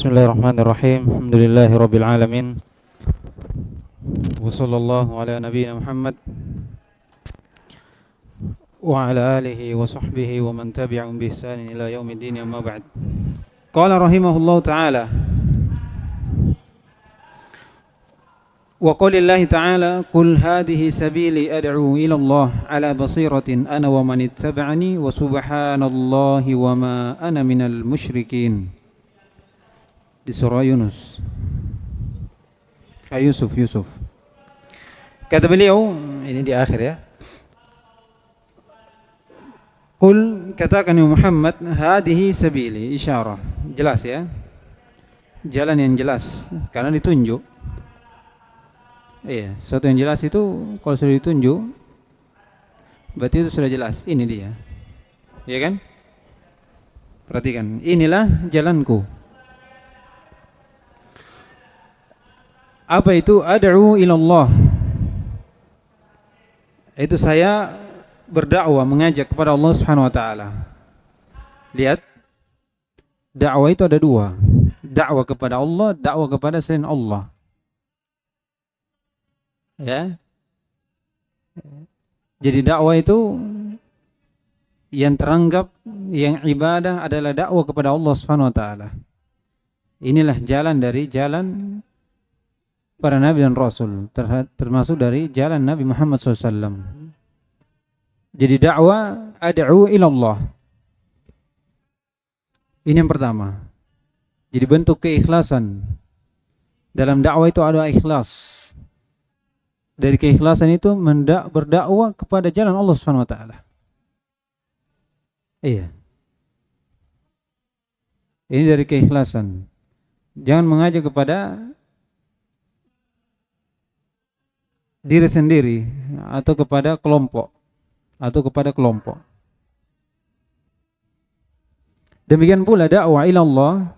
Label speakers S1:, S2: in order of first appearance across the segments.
S1: Bismillahirrahmanirrahim. Alhamdulillahirabbil alamin. Wa sallallahu ala nabiyyina Muhammad wa ala alihi wa sahbihi wa man tabi'ahum bi ihsanin ila yaumiddin, amma ba'd. Qala rahimahullahu ta'ala wa qaulillahi ta'ala qul hadhihi sabili ad'u ila Allah ala basiratin ana wa man ittaba'ani wa subhanallahi wa ma ana minal musyrikin. Di surah Yunus. Yusuf. Kata beliau, ini di akhir ya. Qul, katakan ya Muhammad, hadihi sabili, isyarah. Jelas ya. Jalan yang jelas karena ditunjuk. Iya, sesuatu yang jelas itu kalau sudah ditunjuk berarti itu sudah jelas. Ini dia. Ya kan? Perhatikan, inilah jalanku. Apa itu ad'u ilallah? Itu saya berdakwah, mengajak kepada Allah Subhanahu wa taala. Lihat, dakwah itu ada dua. Dakwah kepada Allah, dakwah kepada selain Allah. Ya. Jadi dakwah itu yang teranggap, yang ibadah adalah dakwah kepada Allah Subhanahu wa taala. Inilah jalan dari jalan para nabi dan rasul, termasuk dari jalan Nabi Muhammad SAW. Jadi dakwah ad'u ilallah. Ini yang pertama. Jadi bentuk keikhlasan. Dalam dakwah itu ada ikhlas. Dari keikhlasan itu berdakwah kepada jalan Allah Subhanahu wa taala. Iya. Ini dari keikhlasan. Jangan mengajak kepada diri sendiri atau kepada kelompok Demikian pula dakwah ila Allah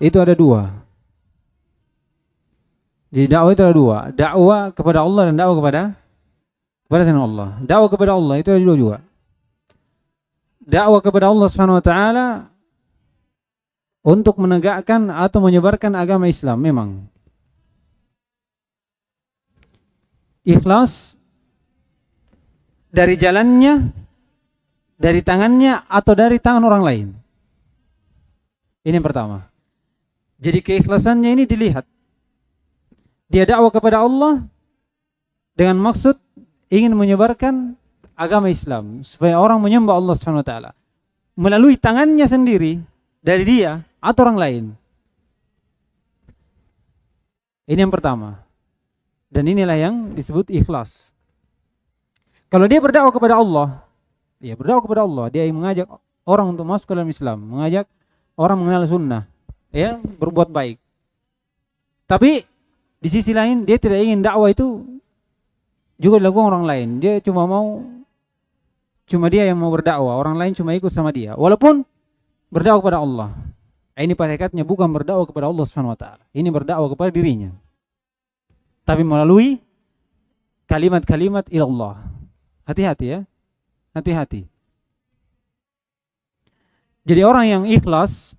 S1: itu ada dua. Jadi dakwah itu ada dua, dakwah kepada Allah dan dakwah kepada selain Allah. Dakwah kepada Allah itu ada dua juga. Dakwah kepada Allah Subhanahu wa taala untuk menegakkan atau menyebarkan agama Islam memang. Ikhlas dari jalannya, dari tangannya, atau dari tangan orang lain. Ini yang pertama. Jadi keikhlasannya ini dilihat. Dia dakwah kepada Allah dengan maksud ingin menyebarkan agama Islam supaya orang menyembah Allah Subhanahu wa taala melalui tangannya sendiri, dari dia atau orang lain. Ini yang pertama. Dan inilah yang disebut ikhlas. Kalau dia berdakwah kepada Allah, dia mengajak orang untuk masuk ke dalam Islam, mengajak orang mengenal sunnah, ya, berbuat baik. Tapi di sisi lain dia tidak ingin dakwah itu juga dilakukan orang lain. Dia cuma dia yang mau berdakwah, orang lain cuma ikut sama dia. Walaupun berdakwah kepada Allah. Ini pada hakikatnya bukan berdakwah kepada Allah Subhanahu wa taala. Ini berdakwah kepada dirinya. Tapi melalui kalimat-kalimat ilallah. Hati-hati ya. Hati-hati. Jadi orang yang ikhlas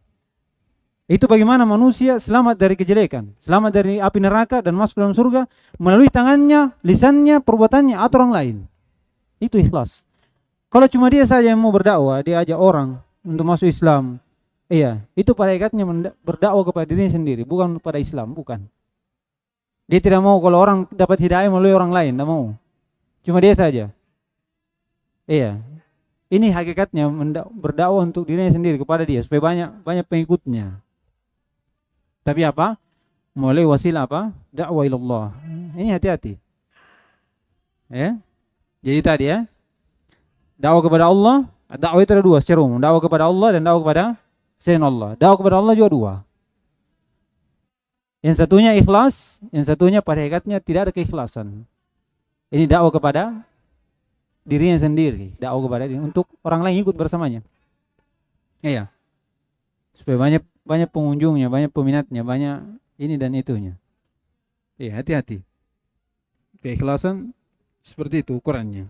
S1: itu bagaimana manusia selamat dari kejelekan, selamat dari api neraka dan masuk dalam surga melalui tangannya, lisannya, perbuatannya atau orang lain. Itu ikhlas. Kalau cuma dia saja yang mau berdakwah, dia ajak orang untuk masuk Islam. Iya, itu pada hakikatnya berdakwah kepada dirinya sendiri, bukan kepada Islam, bukan. Dia tidak mau kalau orang dapat hidayah melalui orang lain, tidak mau. Cuma dia saja. Iya. Ini hakikatnya berdakwah untuk dirinya sendiri kepada dia supaya banyak pengikutnya. Tapi apa? Melalui wasilah apa? Dakwah ilallah. Ini hati-hati. Ya. Jadi tadi ya. Dakwah kepada Allah, dakwah itu ada dua secara umum. Dakwah kepada Allah dan dakwah kepada selain Allah. Dakwah kepada Allah juga dua. Yang satunya ikhlas, yang satunya pada hakikatnya tidak ada keikhlasan. Ini dakwah kepada dirinya sendiri, dakwah kepada diri untuk orang lain ikut bersamanya. Iya. Supaya banyak pengunjungnya, banyak peminatnya, banyak ini dan itunya. Iya, hati-hati. Keikhlasan seperti itu ukurannya.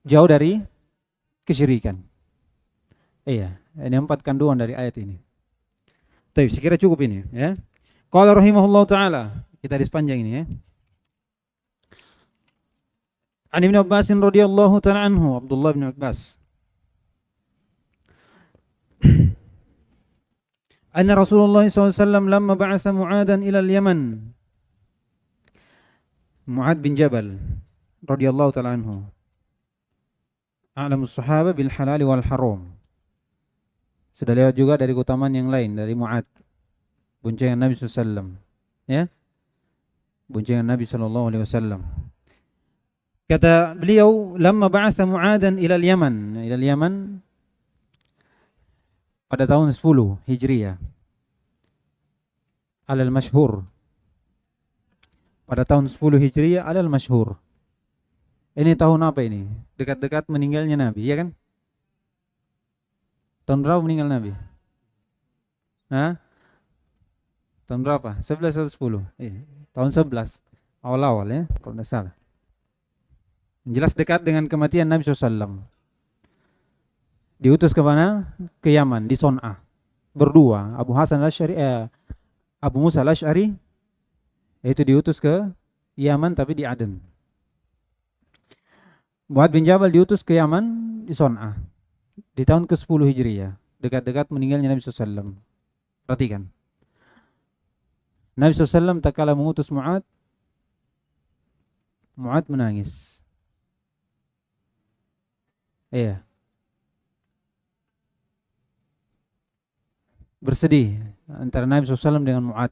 S1: jauh dari kesyirikan. Iya, ini 4 kandungan dari ayat ini. Tapi sekira cukup ini ya. Qala rahimahullahu taala, kita di sepanjang ini ya. An Ibnu Abbas radhiyallahu taala anhu, Abdullah bin Abbas. Anna Rasulullah SAW lamma ba'atha Mu'adan ila al-Yaman. Mu'ad bin Jabal radhiyallahu taala anhu. A'lamus sahaba bil halal wal haram. Sudah lewat juga dari keutamaan yang lain dari Mu'ad. Boncengan Nabi SAW. Ya. Boncengan Nabi SAW. Kata beliau, lamma ba'atha Mu'adan ila al-Yaman. Ila al-Yaman pada tahun 10 Hijriah. Alal masyhur. Pada tahun 10 Hijriah alal masyhur. Ini tahun apa ini? Dekat-dekat meninggalnya Nabi, ya kan? Tahun berapa meninggal Nabi? Hah? Tahun berapa? 11 atau 10? Tahun 11. Awal-awal ya, kalau tidak salah. Jelas dekat dengan kematian Nabi SAW. Diutus ke mana? Ke Yaman, di Son'a. Berdua, Abu Musa al-Asy'ari itu diutus ke Yaman tapi di Aden. Mu'ad bin Jabal diutus ke Yaman di Son'a di tahun ke-10 Hijriah, dekat-dekat meninggalnya Nabi SAW. Perhatikan. Nabi SAW tak kala mengutus Mu'ad menangis. Iya. Bersedih antara Nabi SAW dengan Mu'ad.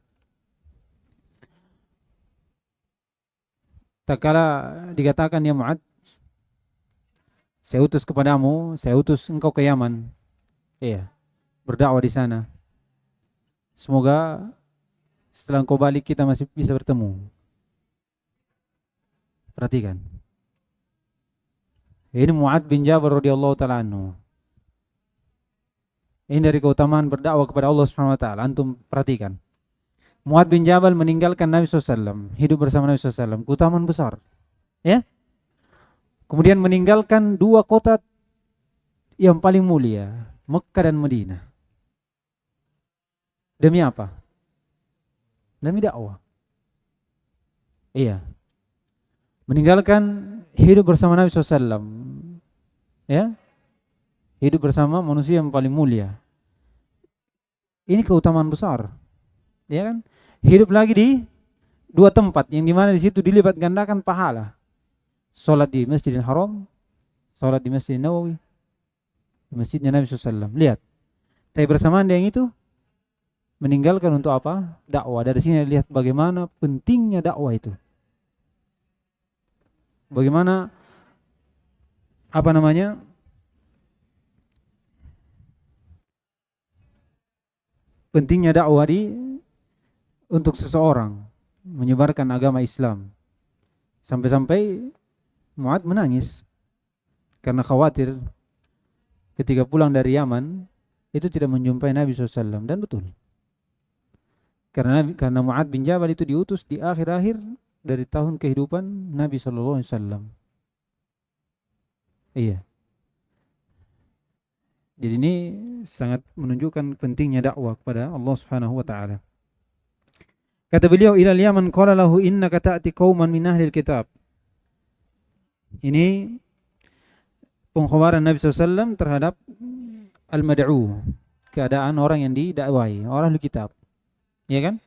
S1: Tak kala dikatakan, ya Mu'ad, saya utus kepadamu, saya utus engkau ke Yaman. Iya. Berdakwah di sana. Semoga setelah engkau balik kita masih bisa bertemu. Perhatikan. Ini Mu'ad bin Jabal radhiyallahu ta'ala anhu. Ini dari keutamaan berdakwah kepada Allah Subhanahu wa taala. Antum perhatikan. Mu'ad bin Jabal meninggalkan Nabi SAW, hidup bersama Nabi SAW, keutamaan besar. Ya? Kemudian meninggalkan 2 kota yang paling mulia, Mekah dan Madinah. Demi apa? Demi dakwah. Iya. Meninggalkan hidup bersama Nabi SAW. Ya? Hidup bersama manusia yang paling mulia. Ini keutamaan besar. Ya kan? Hidup lagi di 2 tempat yang dimana di situ dilipat gandakan pahala. Salat di Masjidil Haram, salat di Masjidil Nawawi, di masjidnya Nabi SAW. Lihat. Tapi bersamaan dengan itu meninggalkan untuk apa? Dakwah. Dari sini lihat bagaimana pentingnya dakwah itu. Bagaimana pentingnya dakwah untuk seseorang menyebarkan agama Islam. Sampai-sampai Mu'ad menangis karena khawatir ketika pulang dari Yaman itu tidak menjumpai Nabi SAW. Dan betul. Karena Mu'ad bin Jabal itu diutus di akhir-akhir dari tahun kehidupan Nabi SAW. Iya. Jadi ini sangat menunjukkan pentingnya dakwah kepada Allah Subhanahu wa taala. Kata beliau, ilal Yaman qala lahu innaka ta'ti qauman min ahlil kitab. Ini pengkhabaran Nabi SAW terhadap al-mad'u, keadaan orang yang didakwai, orang ahli kitab. Ya kan?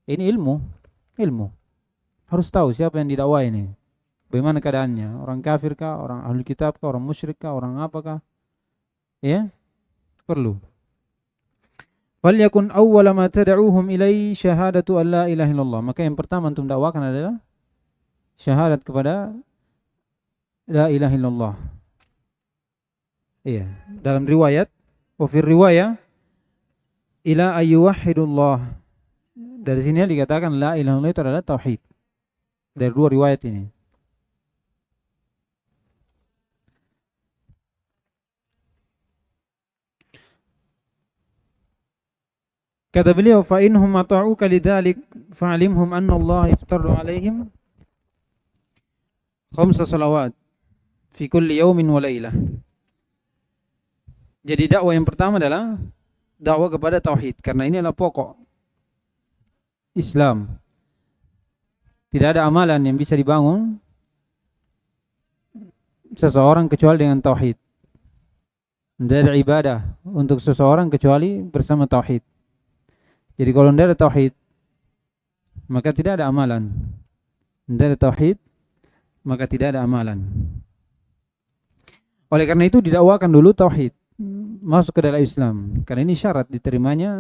S1: Ini ilmu. Harus tahu siapa yang didakwai ini. Bagaimana keadaannya? Orang kafir kah? Orang ahli kitab kah? Orang musyrik kah? Orang apakah? Ya? Perlu. Falyakun awwala ma tad'uuhum ilai syahadatu an la ilaha illallah. Maka yang pertama antum dakwakan adalah syahadat kepada la ilaha illallah. Iya, dalam riwayat wa fi riwayah ila ayyuhidullah. Dari sini dikatakan la ilaha illallah itu adalah tauhid. Dari 2 riwayat ini. Kata beliau, fa inhum ata'uka lidzalik fa'alimhum anna Allah iftarada 'alaihim 5 salawat fi kulli yaumin wa lailah. Jadi dakwah yang pertama adalah dakwah kepada tauhid, karena ini adalah pokok Islam. Tidak ada amalan yang bisa dibangun seseorang kecuali dengan tauhid. Tidak ada ibadah untuk seseorang kecuali bersama tauhid. Jadi kalau tidak ada tauhid, maka tidak ada amalan. Tidak ada tauhid, maka tidak ada amalan. Oleh karena itu didakwakan dulu tauhid, masuk ke dalam Islam, karena ini syarat diterimanya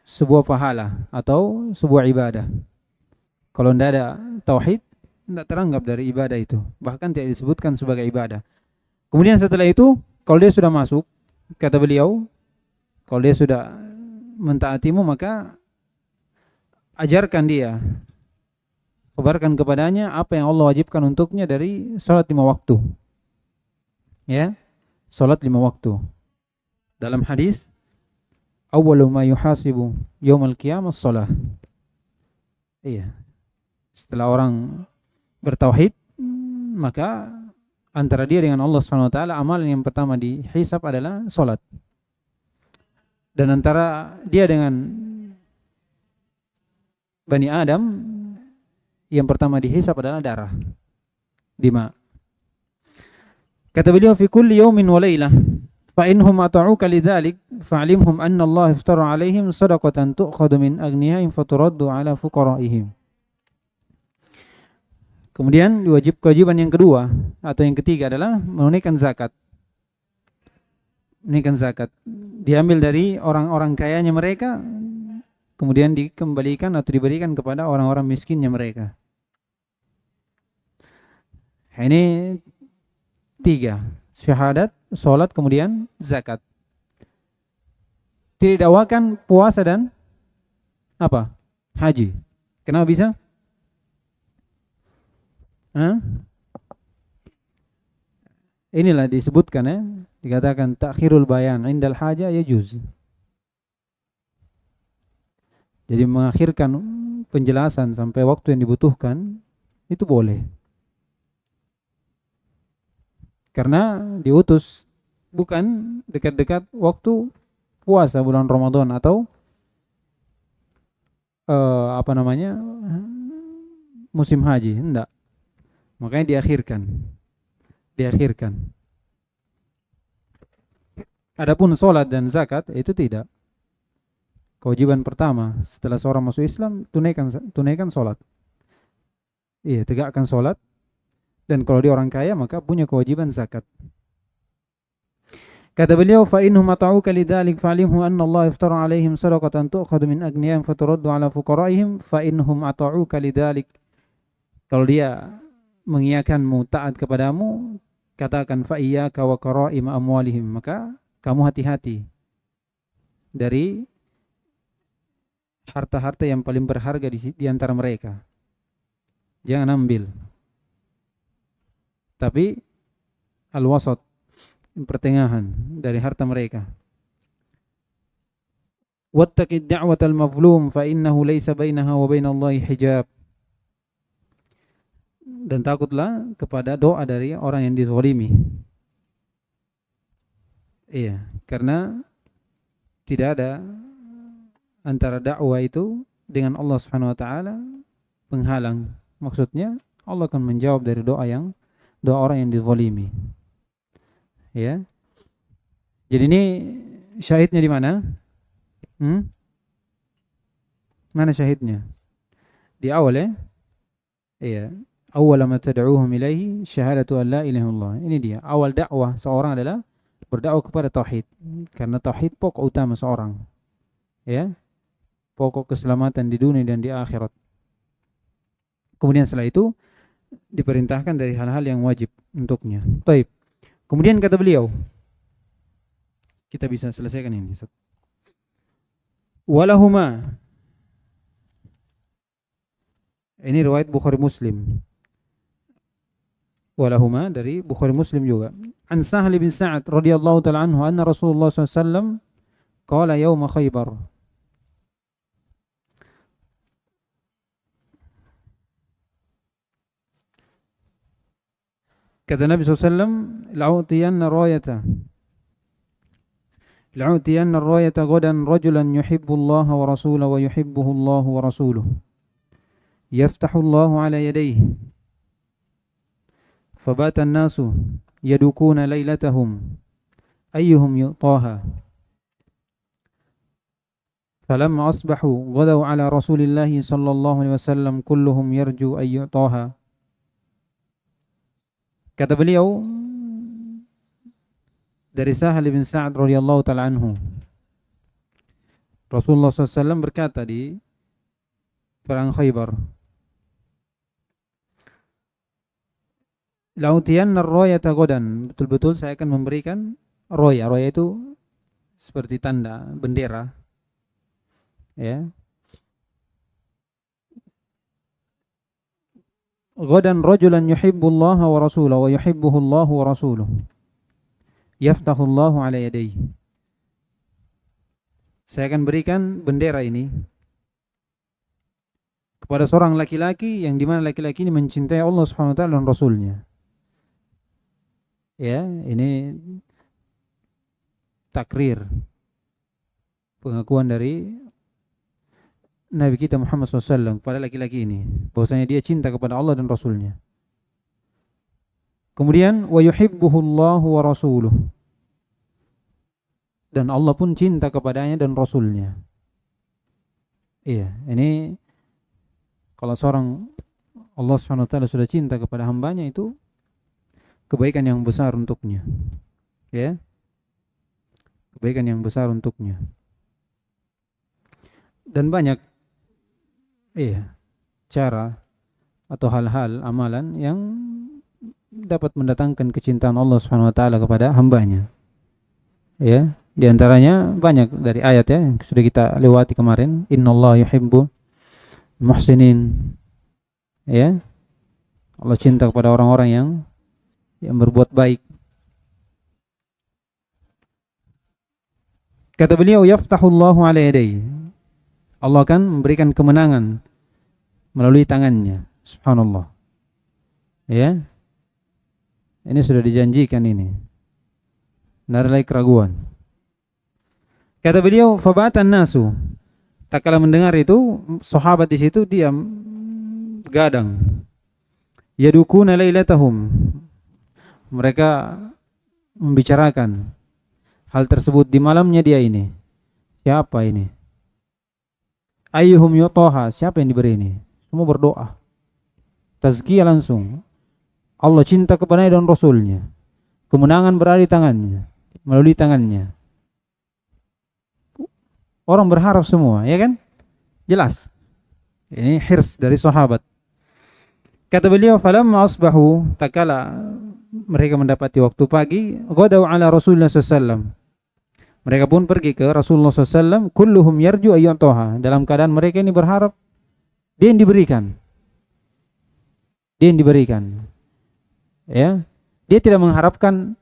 S1: sebuah pahala atau sebuah ibadah. Kalau tidak ada tauhid, tidak teranggap dari ibadah itu, bahkan tidak disebutkan sebagai ibadah. Kemudian setelah itu, kalau dia sudah masuk, kata beliau, kalau dia sudah mentaatimu, maka ajarkan dia, kabarkan kepadanya apa yang Allah wajibkan untuknya dari salat 5 waktu. Ya, salat 5 waktu. Dalam hadis, awwalu ma yuhasibu yaumal qiyamah shalah. Iya. Setelah orang bertauhid, maka antara dia dengan Allah SWT, amalan yang pertama dihisab adalah salat. Dan antara dia dengan Bani Adam, yang pertama dihisab adalah darah, dima. Kata beliau, fi kulli yaumin wa lailah fa inhum ata'uka lidzalik fa'limhum anna Allah iftara 'alaihim shadaqatan tu'khadhu min aghniyahim faturaddu 'ala fuqara'ihim. Kemudian kewajiban yang kedua atau yang ketiga adalah menunaikan zakat. Menunaikan zakat diambil dari orang-orang kayanya mereka, kemudian dikembalikan atau diberikan kepada orang-orang miskinnya mereka. Ini 3, syahadat, salat, kemudian zakat. Tidak dakwakan puasa dan apa? Haji. Kenapa bisa? Inilah disebutkan ya, dikatakan takhirul bayan indal haja yajuz. Jadi mengakhirkan penjelasan sampai waktu yang dibutuhkan itu boleh. Karena diutus bukan dekat-dekat waktu puasa bulan Ramadan atau musim haji, enggak. Makanya diakhirkan. Adapun salat dan zakat itu tidak. Kewajiban pertama setelah seorang masuk Islam, tunaikan salat. Iya, tegakkan salat. Dan kalau dia orang kaya, maka punya kewajiban zakat. Kata beliau, fa innahum ata'uka lidzalik fa'limhu anna Allah iftara 'alaihim shadaqatan tu'khadhu min aghniyahim faturaddu 'ala fuqara'ihim fa innahum ata'uka lidzalik. Kalau dia mengiyakanmu, taat kepadamu, katakan fa iyyaka wa qara'im amwalihim, maka kamu hati-hati dari harta-harta yang paling berharga di antara mereka. Jangan ambil. Tapi al-wasat, pertengahan dari harta mereka. Wattaqid da'watal mazlum fa innahu laysa bainaha wa bainallahi hijab. Dan takutlah kepada doa dari orang yang dizalimi. Iya, karena tidak ada antara dakwah itu dengan Allah Subhanahu wa taala penghalang. Maksudnya Allah akan menjawab dari doa orang yang dizalimi. Ya. Jadi ini syahidnya di mana? Mana syahidnya? Di awal ya? Iya. Awwal ma tad'uuhum ilaihi syahadatu an la ilaha illallah. Ini dia. Awal dakwah seorang adalah berdakwah kepada tauhid. Karena tauhid pokok utama seorang. Ya. Pokok keselamatan di dunia dan di akhirat. Kemudian setelah itu diperintahkan dari hal-hal yang wajib untuknya. Baik. Kemudian kata beliau, kita bisa selesaikan ini. Walahuma. Ini riwayat Bukhari Muslim. Walahuma dari Bukhari Muslim juga. An Sahal bin Sa'ad radhiyallahu ta'ala anhu anna Rasulullah sallallahu alaihi wasallam qala yauma Khaybar. Kata Nabi SAW, la'utiyanna rayata ghadan rajulan yuhibbu Allah wa rasulahu wa yuhibbuhu Allah wa rasuluhu. Yaftahu Allah ala yadayhi. Fabata an-nasu yadukuna lailatahum ayyuhum yu'taha. Falamma asbahu ghadaw ala Rasulillah sallallahu alaihi wasallam kulluhum yarju ay yu'taha. Kata beliau dari Sahal bin Sa'ad radhiyallahu ta'ala anhu, Rasulullah SAW berkata di perang Khaybar, la'utiyanna ar-rayata ghadan, betul-betul saya akan memberikan roya. Roya itu seperti tanda bendera, ya. Ghadan rajulan yuhibbullaha wa rasulahu wa yuhibbuhu Allah wa rasuluhu. Yaftahu Allah ala yadayhi. Saya akan berikan bendera ini kepada seorang laki-laki yang dimana laki-laki ini mencintai Allah Subhanahu wa taala dan Rasulnya. Ya, ini takrir, pengakuan dari Nabi kita Muhammad SAW kepada laki-laki ini, bahwasanya dia cinta kepada Allah dan Rasulnya. Kemudian wa yuhibbuhu Allahu wa rasuluhu, dan Allah pun cinta kepadanya dan Rasulnya. Iya, ini kalau seorang Allah Subhanahu wa taala sudah cinta kepada hambanya, itu kebaikan yang besar untuknya. Ya. Kebaikan yang besar untuknya. Dan banyak cara atau hal-hal amalan yang dapat mendatangkan kecintaan Allah Subhanahu wa taala kepada hambanya. Ya, di antaranya banyak dari ayat ya yang sudah kita lewati kemarin, innallaha yuhibbul muhsinin. Ya. Allah cinta kepada orang-orang yang berbuat baik. Kata beliau, yaftahullahu ala yadayhi. Allah akan memberikan kemenangan melalui tangannya. Subhanallah. Ya. Ini sudah dijanjikan ini. Tidak ada lagi keraguan. Kata beliau, fabatan nasu. Tak kala mendengar itu, sahabat di situ diam, gadang. Yadukuna lailatahum. Mereka membicarakan hal tersebut di malamnya dia ini. Siapa ini? Ayyuhum yu'taha, siapa yang diberi ini? Semua berdoa. Tazkiyah langsung. Allah cinta kepadanya dan Rasulnya. Kemenangan berada di tangannya, melalui tangannya. Orang berharap semua, ya kan? Jelas. Ini hirs dari sahabat. Kata beliau, falamma asbahu, takala mereka mendapati waktu pagi, ghadaw ala Rasulullah SAW. Mereka pun pergi ke Rasulullah SAW. Kulluhum yarju ayyu'taha. Dalam keadaan mereka ini berharap dia yang diberikan. Dia yang diberikan. Ya, dia tidak mengharapkan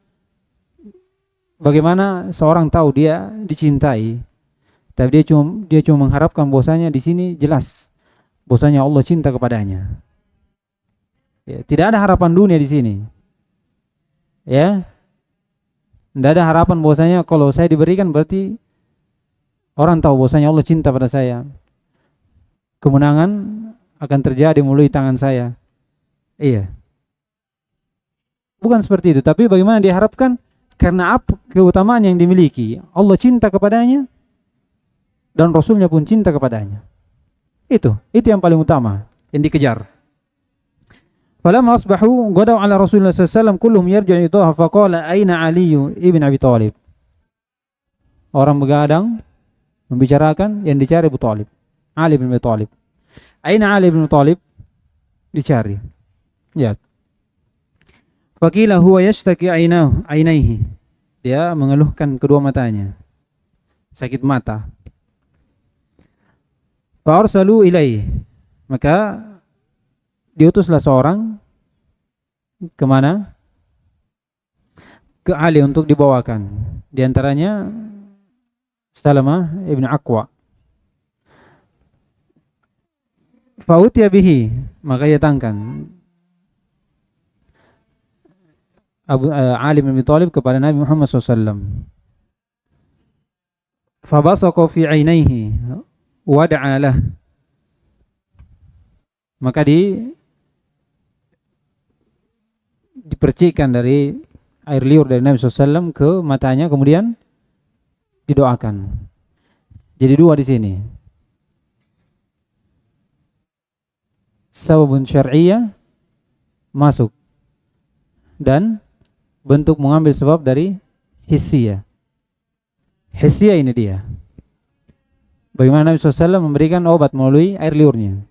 S1: bagaimana seorang tahu dia dicintai. Tapi dia cuma mengharapkan bahwasanya di sini jelas bahwasanya Allah cinta kepadanya. Ya, tidak ada harapan dunia di sini. Ya. Tidak ada harapan bahwasanya kalau saya diberikan berarti orang tahu bahwasanya Allah cinta pada saya. Kemenangan akan terjadi melalui tangan saya. Iya. Bukan seperti itu, tapi bagaimana diharapkan karena apa keutamaan yang dimiliki. Allah cinta kepadanya dan Rasulnya pun cinta kepadanya. Itu yang paling utama yang dikejar. Falamma asbahu ghadaw ala Rasulullah sallallahu alaihi wasallam kulluhum yarji'u itaha faqala aina Ali ibn Abi Thalib. Orang begadang membicarakan yang dicari Abu Thalib. Ali bin Abi Thalib. Aina Ali bin Abi Thalib? Dicari. Ya. Faqila huwa yashtaki ainaihi. Dia mengeluhkan kedua matanya. Sakit mata. Fa arsalu ilaihi. Maka diutuslah seorang kemana? Ke Ali untuk dibawakan. Di antaranya Salamah ibn Aqwa. Fa'utiya bihi, maka datangkan. Ali bin Abi Thalib kepada Nabi Muhammad SAW. Fabasaqa fi 'ainaihi wa da'alah. Maka dipercikkan dari air liur dari Nabi SAW ke matanya, kemudian didoakan. Jadi dua di sini. Sababun syar'iyyah masuk dan bentuk mengambil sebab dari hissiyah. Hissiyah ini dia. Bagaimana Nabi SAW memberikan obat melalui air liurnya.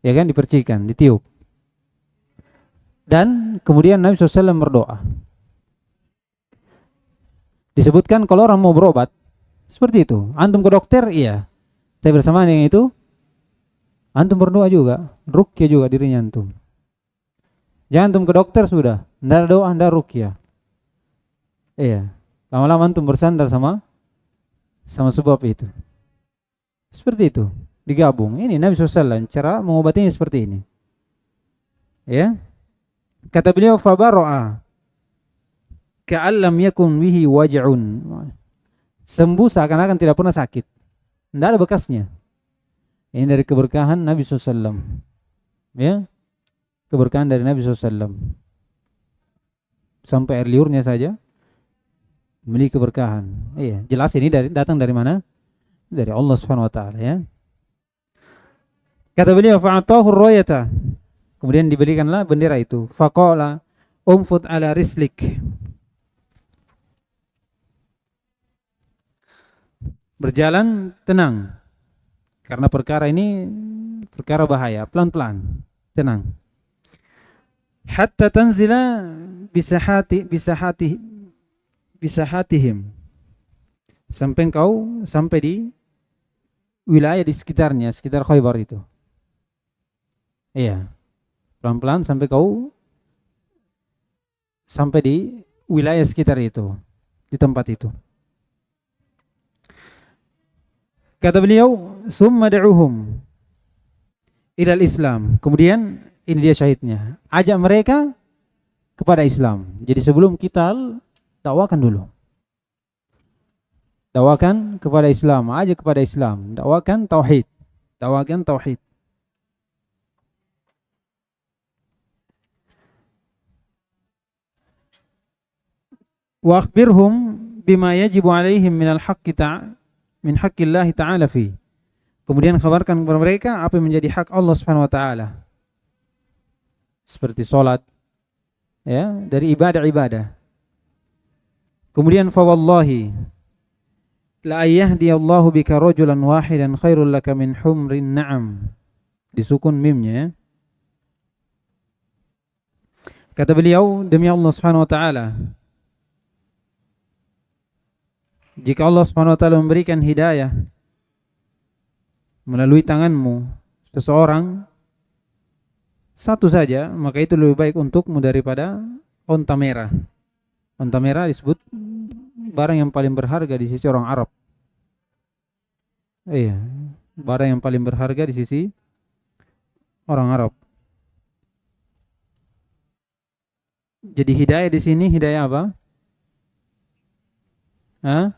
S1: Ya kan, dipercikan, ditiup. Dan kemudian Nabi SAW berdoa. Disebutkan kalau orang mau berobat seperti itu. Antum ke dokter, iya. Tapi bersamaan dengan itu antum berdoa juga, ruqyah juga dirinya antum. Jangan antum ke dokter sudah, ndak doa, ndak ruqyah. Iya. Lama-lama antum bersandar sama sebab itu. Seperti itu, digabung. Ini Nabi SAW cara mengobatinya seperti ini. Ya. Kata beliau, fabaro'a ka'allam yakun bihi waj'un. Sembuh seakan-akan tidak pernah sakit. Tidak ada bekasnya. Ini dari keberkahan Nabi SAW. Ya. Keberkahan dari Nabi SAW. Sampai air liurnya saja memiliki keberkahan. Iya, jelas ini datang dari mana? Dari Allah Subhanahu wa taala, ya. Kata beliau, fa'atahu ar-rayata. Kemudian diberikanlah bendera itu. Faqala umfut ala rislik. Berjalan tenang. Karena perkara ini perkara bahaya, pelan-pelan, tenang. Hatta tanzila bisahatihim. Sampai di wilayah di sekitarnya, sekitar Khaybar itu. Iya. Pelan-pelan sampai di wilayah sekitar itu, di tempat itu. Kata beliau, "Tsumma da'uhum ilal Islam." Kemudian ini dia syahidnya. Ajak mereka kepada Islam. Jadi sebelum kita dakwakan dulu. Dakwakan kepada Islam, ajak kepada Islam, dakwakan tauhid. Dakwakan tauhid. Wa akhbirhum bima yajibu alaihim minal haqqi min haqqillah ta'ala fi. Kemudian kabarkan kepada mereka apa yang menjadi hak Allah Subhanahu wa taala. Seperti salat, ya, dari ibadah-ibadah. Kemudian fa wallahi la yahdiyallahu bika rajulan wahidan khairul laka min humrin na'am. Disukun mimnya, ya. Kata beliau, demi Allah Subhanahu wa taala, jika Allah Subhanahu wa taala memberikan hidayah melalui tanganmu seseorang satu saja, maka itu lebih baik untukmu daripada onta merah. Onta merah disebut barang yang paling berharga di sisi orang Arab. Iya, barang yang paling berharga di sisi orang Arab. Jadi hidayah di sini hidayah apa? Hah?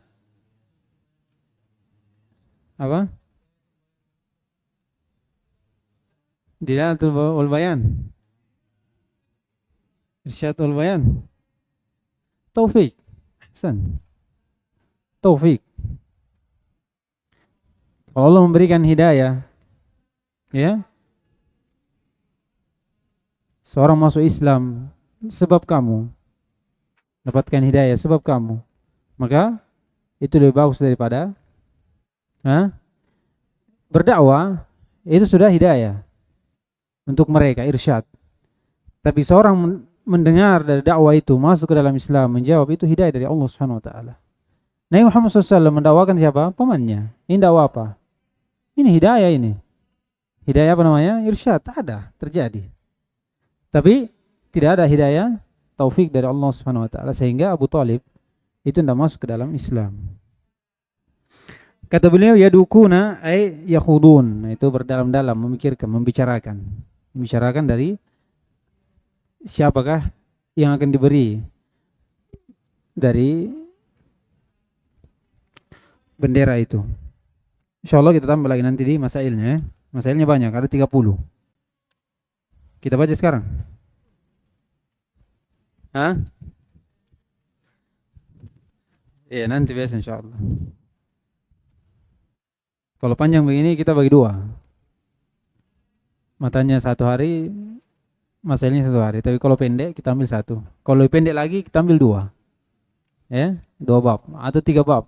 S1: Apa? Dilalatul bayan. Irsyadul bayan. Taufik. Ahsan. Taufik. Kalau Allah memberikan hidayah, ya, seorang masuk Islam sebab kamu, dapatkan hidayah sebab kamu, maka itu lebih bagus daripada berdakwah. Itu sudah hidayah untuk mereka, irsyad. Tapi seorang mendengar dari dakwah itu, masuk ke dalam Islam, menjawab, itu hidayah dari Allah Subhanahu wa taala. Nabi Muhammad SAW mendakwakan siapa? Pamannya. Ini dakwah apa? Ini hidayah ini. Hidayah apa namanya? Irsyad. Ada, terjadi. Tapi tidak ada hidayah taufik dari Allah Subhanahu wa taala, sehingga Abu Thalib itu tidak masuk ke dalam Islam. Kata beliau, yadukuna ay yakhudun. Nah, itu berdalam-dalam, memikirkan, membicarakan dari siapakah yang akan diberi dari bendera itu. Insyaallah kita tambah lagi nanti di masailnya ya. Masailnya banyak, ada 30. Kita baca sekarang. Hah? Iya, nanti biasa insyaallah. Kalau panjang begini kita bagi dua. Matanya 1 hari, masailnya 1 hari. Tapi kalau pendek kita ambil 1. Kalau lebih pendek lagi kita ambil 2. Ya, 2 bab atau 3 bab.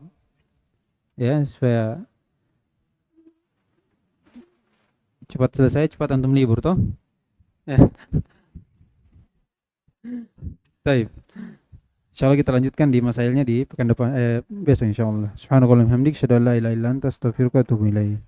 S1: Ya, supaya cepat selesai, cepat antum libur toh. Eh, baik. Insyaallah kita lanjutkan di masailnya di pekan depan besok insyaallah. Subhanakallahumma hamdik, asyhadu an la ilaha illa anta, astaghfiruka wa atubu ilaik.